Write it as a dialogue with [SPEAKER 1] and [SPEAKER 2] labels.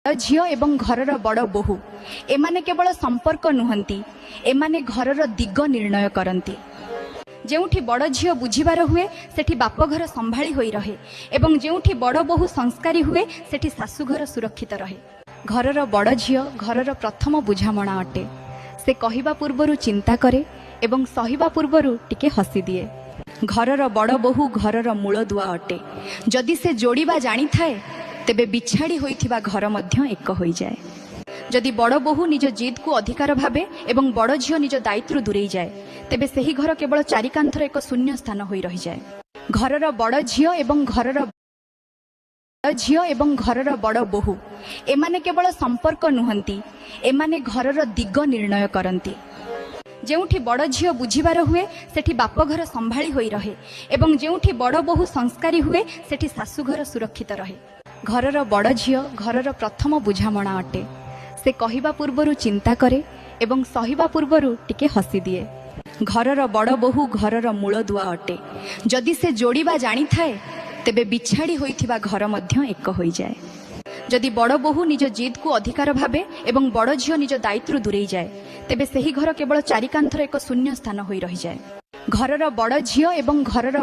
[SPEAKER 1] झियो एवं घरर बड़ बोहू एमाने केवल संपर्क नुहंती, एमाने घरर दिग निर्णय करती। जेउठी बड़ झियो बुझिबार हुए सेठी बापघर संभाली होई रहे एवं जेउठी बड़ बोहू संस्कारी हुए सेठी शाशुघर सुरक्षित रहे। घरर बड़ झियो घरर प्रथम बुझामणा अटे। से कहिबा पूर्वरु चिंता करे एवं सहिबा पूर्वरु टिके हसी दिए। घरर बड़ बोहू घरर मूल दुआ अटे। जदि से जोड़िबा जानी थाए तेबे बिछाड़ी होइथिबा घर मध्य एक होई जाए। जदि बड़ बोहू निज जिद को अधिकार भावे एवं बड़ झियो निज दायित्व दूरेई जाए तेबे सेही घर केवल चारिकांथर एक शून्य स्थान होई रही जाए। घरर बड़ झियो एवं घरर बड़ बोहू एमाने केवल संपर्क नुहंती, एमाने घरर दिग निर्णय करती। जेउठी बड़ झियो बुझिबार हुए सेठी बापघर संभाली होई रहे एवं जेउठी बड़ बोहू संस्कारी हुए सेठी शाशुघर सुरक्षित रहे। घरर बड़ झियो घरर प्रथम बुझामणा अटे। से कहिबा पूर्वरु चिंता करे एवं सहिबा पूर्वरु टिके हसी दिए। घरर बड़ बोहू घरर मूल दुआ अटे। जदि से जोड़िबा जानी थाए तेबे बिछाड़ी होइथिबा घर मध्य एक होई जाए। जदि बड़ बोहू निज जिद को अधिकार भावे एवं बड़ झियो निज दायित्व दूरेई जाए तेबे सेही घर केवल चारिकांथर एक शून्य स्थान होई रही जाए। घरर बड़ झियो एवं घरर